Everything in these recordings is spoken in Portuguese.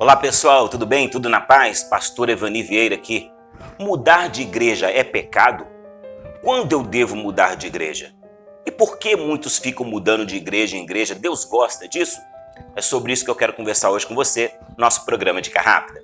Olá pessoal, tudo bem? Tudo na paz? Pastor Evani Vieira aqui. Mudar de igreja é pecado? Quando eu devo mudar de igreja? E por que muitos ficam mudando de igreja em igreja? Deus gosta disso? É sobre isso que eu quero conversar hoje com você, nosso programa Dica Rápida.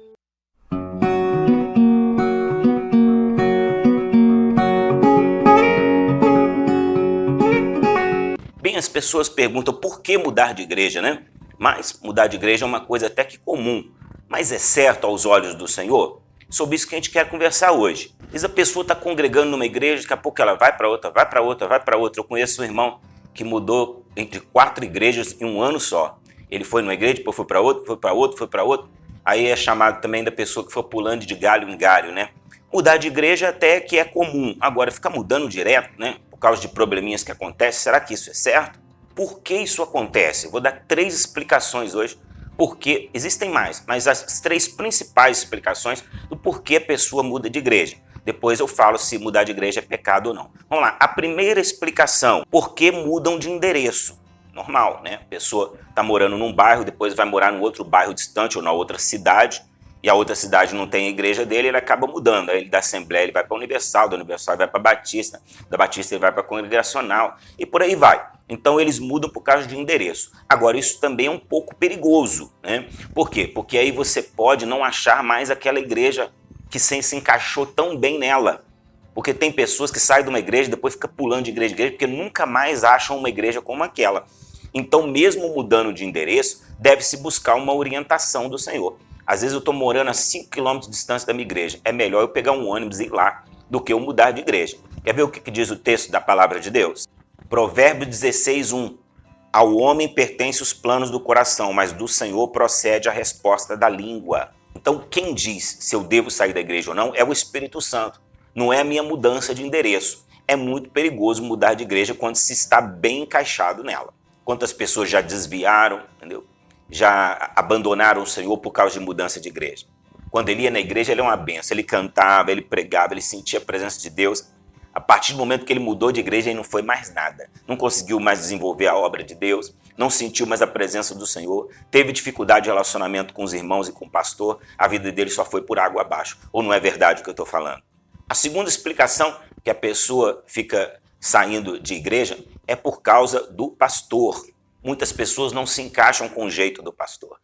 Bem, as pessoas perguntam por que mudar de igreja, né? Mas mudar de igreja é uma coisa até que comum. Mas é certo aos olhos do Senhor? Sobre isso que a gente quer conversar hoje. Às vezes a pessoa está congregando numa igreja, daqui a pouco ela vai para outra, vai para outra, vai para outra. Eu conheço um irmão que mudou entre 4 igrejas em um ano só. Ele foi numa igreja, depois foi para outra, foi para outra, foi para outra. Aí é chamado também da pessoa que foi pulando de galho em galho, né? Mudar de igreja até que é comum. Agora, ficar mudando direto, né? Por causa de probleminhas que acontecem, será que isso é certo? Por que isso acontece? Eu vou dar 3 explicações hoje, porque existem mais, mas as 3 principais explicações do porquê a pessoa muda de igreja. Depois eu falo se mudar de igreja é pecado ou não. Vamos lá, a primeira explicação, por que mudam de endereço? Normal, né? A pessoa está morando num bairro, depois vai morar num outro bairro distante ou na outra cidade, e a outra cidade não tem a igreja dele, ele acaba mudando. Aí ele da Assembleia ele vai para a Universal, da Universal ele vai para a Batista, da Batista ele vai para a Congregacional, e por aí vai. Então eles mudam por causa de endereço. Agora isso também é um pouco perigoso, né? Por quê? Porque aí você pode não achar mais aquela igreja que se encaixou tão bem nela. Porque tem pessoas que saem de uma igreja e depois ficam pulando de igreja em igreja porque nunca mais acham uma igreja como aquela. Então mesmo mudando de endereço, deve-se buscar uma orientação do Senhor. Às vezes eu estou morando a 5 km de distância da minha igreja. É melhor eu pegar um ônibus e ir lá do que eu mudar de igreja. Quer ver o que diz o texto da palavra de Deus? Provérbios 16:1. Ao homem pertence os planos do coração, mas do Senhor procede a resposta da língua. Então quem diz se eu devo sair da igreja ou não é o Espírito Santo. Não é a minha mudança de endereço. É muito perigoso mudar de igreja quando se está bem encaixado nela. Quantas pessoas já desviaram, entendeu? Já abandonaram o Senhor por causa de mudança de igreja. Quando ele ia na igreja, ele é uma benção. Ele cantava, ele pregava, ele sentia a presença de Deus. A partir do momento que ele mudou de igreja, ele não foi mais nada. Não conseguiu mais desenvolver a obra de Deus, não sentiu mais a presença do Senhor, teve dificuldade de relacionamento com os irmãos e com o pastor, a vida dele só foi por água abaixo. Ou não é verdade o que eu estou falando? A segunda explicação que a pessoa fica saindo de igreja é por causa do pastor. Muitas pessoas não se encaixam com o jeito do pastor.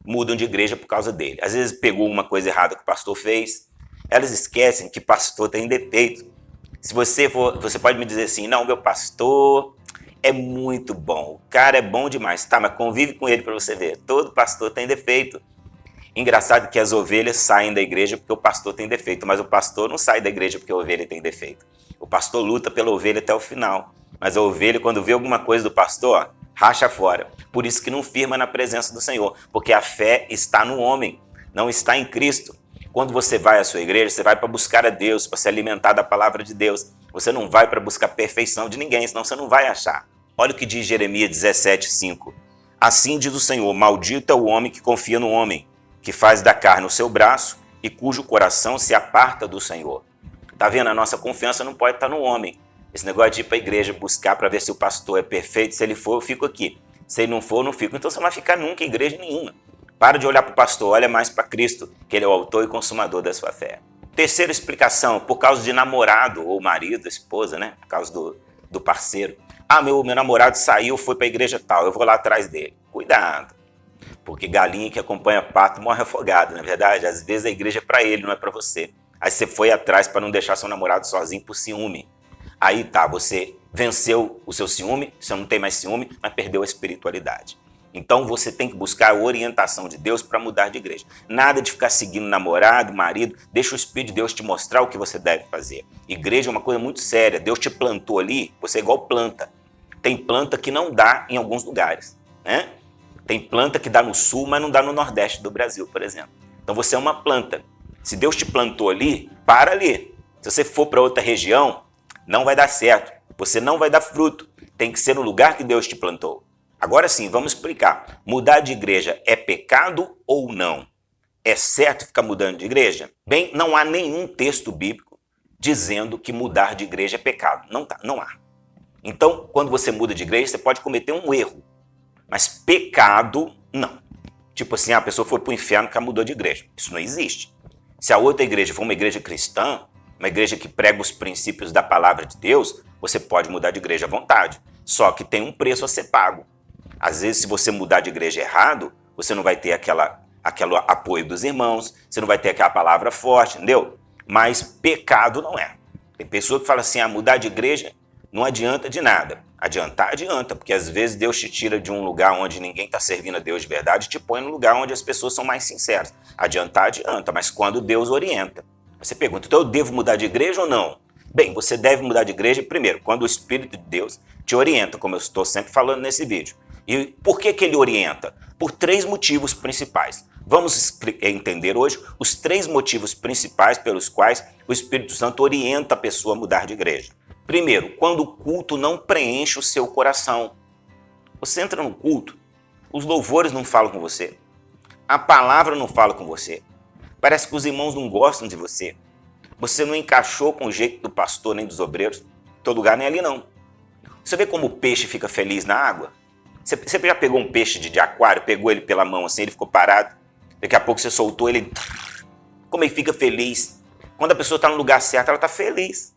Mudam de igreja por causa dele. Às vezes pegou uma coisa errada que o pastor fez. Elas esquecem que pastor tem defeito. Se você pode me dizer assim, não, meu pastor é muito bom, o cara é bom demais. Tá, mas convive com ele para você ver. Todo pastor tem defeito. Engraçado que as ovelhas saem da igreja porque o pastor tem defeito, mas o pastor não sai da igreja porque a ovelha tem defeito. O pastor luta pela ovelha até o final, mas a ovelha, quando vê alguma coisa do pastor, ó, racha fora. Por isso que não firma na presença do Senhor, porque a fé está no homem, não está em Cristo. Quando você vai à sua igreja, você vai para buscar a Deus, para se alimentar da palavra de Deus. Você não vai para buscar perfeição de ninguém, senão você não vai achar. Olha o que diz Jeremias 17:5. Assim diz o Senhor, maldito é o homem que confia no homem, que faz da carne o seu braço e cujo coração se aparta do Senhor. Tá vendo? A nossa confiança não pode estar no homem. Esse negócio de ir para a igreja buscar para ver se o pastor é perfeito, se ele for, eu fico aqui. Se ele não for, eu não fico. Então você não vai ficar nunca em igreja nenhuma. Para de olhar para o pastor, olha mais para Cristo, que ele é o autor e consumador da sua fé. Terceira explicação, por causa de namorado ou marido, esposa, né? Por causa do parceiro. Ah, meu namorado saiu, foi para a igreja tal, eu vou lá atrás dele. Cuidado, porque galinha que acompanha pato morre afogado, não é verdade? Às vezes a igreja é para ele, não é para você. Aí você foi atrás para não deixar seu namorado sozinho por ciúme. Aí tá, você venceu o seu ciúme, você não tem mais ciúme, mas perdeu a espiritualidade. Então você tem que buscar a orientação de Deus para mudar de igreja. Nada de ficar seguindo namorado, marido. Deixa o Espírito de Deus te mostrar o que você deve fazer. Igreja é uma coisa muito séria. Deus te plantou ali, você é igual planta. Tem planta que não dá em alguns lugares, né? Tem planta que dá no sul, mas não dá no nordeste do Brasil, por exemplo. Então você é uma planta. Se Deus te plantou ali, para ali. Se você for para outra região, não vai dar certo. Você não vai dar fruto. Tem que ser no lugar que Deus te plantou. Agora sim, vamos explicar. Mudar de igreja é pecado ou não? É certo ficar mudando de igreja? Bem, não há nenhum texto bíblico dizendo que mudar de igreja é pecado. Não há. Então, quando você muda de igreja, você pode cometer um erro. Mas pecado, não. Tipo assim, a pessoa foi para o inferno porque ela mudou de igreja. Isso não existe. Se a outra igreja for uma igreja cristã, uma igreja que prega os princípios da palavra de Deus, você pode mudar de igreja à vontade. Só que tem um preço a ser pago. Às vezes, se você mudar de igreja errado, você não vai ter aquele apoio dos irmãos, você não vai ter aquela palavra forte, entendeu? Mas pecado não é. Tem pessoa que fala assim, mudar de igreja não adianta de nada. Adiantar, adianta, porque às vezes Deus te tira de um lugar onde ninguém está servindo a Deus de verdade e te põe no lugar onde as pessoas são mais sinceras. Adiantar, adianta, mas quando Deus orienta. Você pergunta, então eu devo mudar de igreja ou não? Bem, você deve mudar de igreja primeiro, quando o Espírito de Deus te orienta, como eu estou sempre falando nesse vídeo. E por que ele orienta? Por 3 motivos principais. Vamos entender hoje os 3 motivos principais pelos quais o Espírito Santo orienta a pessoa a mudar de igreja. Primeiro, quando o culto não preenche o seu coração. Você entra no culto, os louvores não falam com você, a palavra não fala com você, parece que os irmãos não gostam de você, você não encaixou com o jeito do pastor nem dos obreiros, teu lugar nem ali não. Você vê como o peixe fica feliz na água? Você já pegou um peixe de aquário, pegou ele pela mão assim, ele ficou parado, daqui a pouco você soltou ele, como ele fica feliz. Quando a pessoa está no lugar certo, ela está feliz.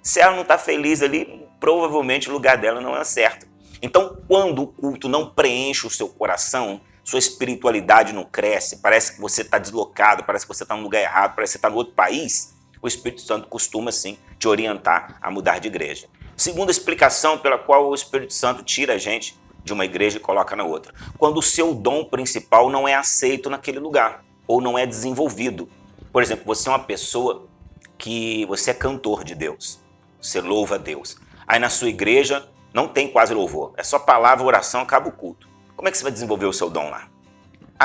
Se ela não está feliz ali, provavelmente o lugar dela não é certo. Então, quando o culto não preenche o seu coração, sua espiritualidade não cresce, parece que você está deslocado, parece que você está no lugar errado, parece que você está no outro país, o Espírito Santo costuma, sim, te orientar a mudar de igreja. Segunda explicação pela qual o Espírito Santo tira a gente de uma igreja e coloca na outra. Quando o seu dom principal não é aceito naquele lugar, ou não é desenvolvido. Por exemplo, você é uma pessoa que você é cantor de Deus, você louva a Deus. Aí na sua igreja não tem quase louvor, é só palavra, oração, acaba o culto. Como é que você vai desenvolver o seu dom lá?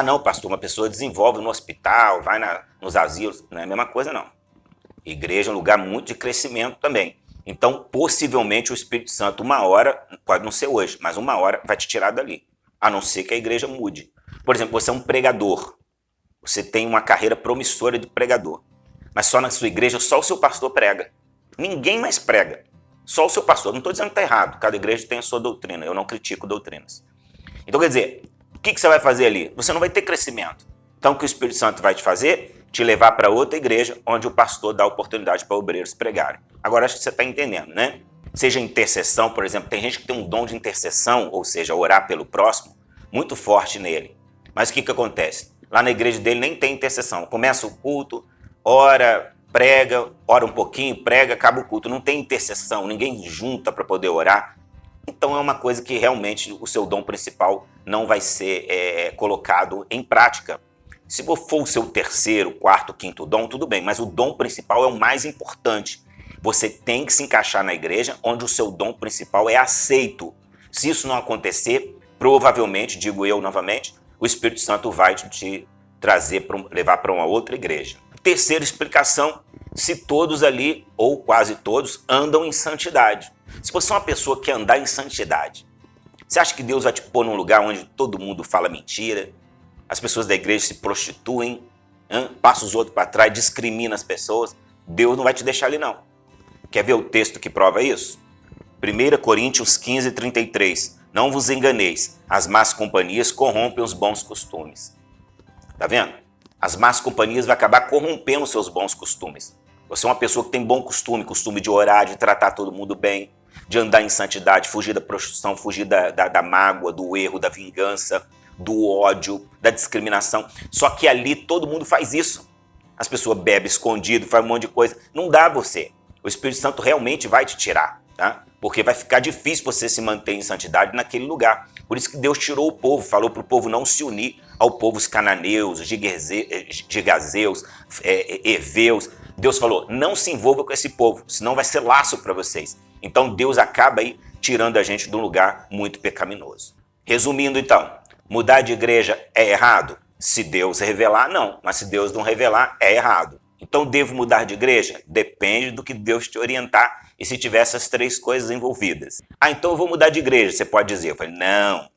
Não, pastor, uma pessoa desenvolve no hospital, vai nos asilos, não é a mesma coisa não. Igreja é um lugar muito de crescimento também. Então, possivelmente o Espírito Santo, uma hora, pode não ser hoje, mas uma hora vai te tirar dali, a não ser que a igreja mude. Por exemplo, você é um pregador, você tem uma carreira promissora de pregador, mas só na sua igreja só o seu pastor prega. Ninguém mais prega, só o seu pastor. Não estou dizendo que está errado, cada igreja tem a sua doutrina, eu não critico doutrinas. Então, quer dizer, o que você vai fazer ali? Você não vai ter crescimento. Então, o que o Espírito Santo vai te fazer? Te levar para outra igreja, onde o pastor dá oportunidade para obreiros pregarem. Agora, acho que você está entendendo, né? Seja intercessão, por exemplo, tem gente que tem um dom de intercessão, ou seja, orar pelo próximo, muito forte nele. Mas o que acontece? Lá na igreja dele nem tem intercessão. Começa o culto, ora, prega, ora um pouquinho, prega, acaba o culto. Não tem intercessão, ninguém junta para poder orar. Então é uma coisa que realmente o seu dom principal não vai ser colocado em prática. Se for o seu terceiro, quarto, quinto dom, tudo bem, mas o dom principal é o mais importante. Você tem que se encaixar na igreja onde o seu dom principal é aceito. Se isso não acontecer, provavelmente, digo eu novamente, o Espírito Santo vai te levar para uma outra igreja. Terceira explicação, se todos ali, ou quase todos, andam em santidade. Se você é uma pessoa que quer andar em santidade, você acha que Deus vai te pôr num lugar onde todo mundo fala mentira, as pessoas da igreja se prostituem, passa os outros para trás, discrimina as pessoas? Deus não vai te deixar ali não. Quer ver o texto que prova isso? 1 Coríntios 15, 33. Não vos enganeis, as más companhias corrompem os bons costumes. Tá vendo? As más companhias vão acabar corrompendo os seus bons costumes. Você é uma pessoa que tem bom costume de orar, de tratar todo mundo bem, de andar em santidade, fugir da prostituição, fugir da mágoa, do erro, da vingança, do ódio, da discriminação. Só que ali todo mundo faz isso. As pessoas bebem escondido, faz um monte de coisa. Não dá você. O Espírito Santo realmente vai te tirar, tá? Porque vai ficar difícil você se manter em santidade naquele lugar. Por isso que Deus tirou o povo, falou para o povo não se unir ao povo os cananeus, gigazeus, heveus. Deus falou, não se envolva com esse povo, senão vai ser laço para vocês. Então Deus acaba aí tirando a gente de um lugar muito pecaminoso. Resumindo então, mudar de igreja é errado? Se Deus revelar, não. Mas se Deus não revelar, é errado. Então devo mudar de igreja? Depende do que Deus te orientar e se tiver essas 3 coisas envolvidas. Então eu vou mudar de igreja, você pode dizer. Eu falei, não.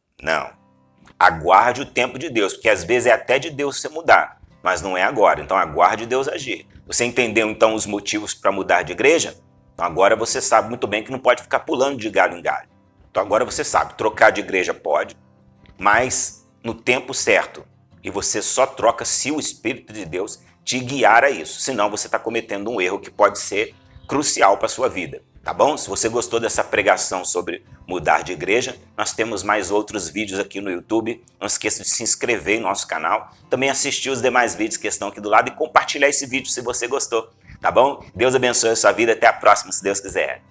Aguarde o tempo de Deus, porque às vezes é até de Deus você mudar, mas não é agora. Então aguarde Deus agir. Você entendeu então os motivos para mudar de igreja? Então agora você sabe muito bem que não pode ficar pulando de galho em galho. Então agora você sabe, trocar de igreja pode, mas no tempo certo E você só troca se o Espírito de Deus te guiar a isso. Senão você está cometendo um erro que pode ser crucial para a sua vida. Tá bom? Se você gostou dessa pregação sobre mudar de igreja, nós temos mais outros vídeos aqui no YouTube. Não esqueça de se inscrever em nosso canal. Também assistir os demais vídeos que estão aqui do lado e compartilhar esse vídeo se você gostou. Tá bom? Deus abençoe a sua vida. Até a próxima, se Deus quiser.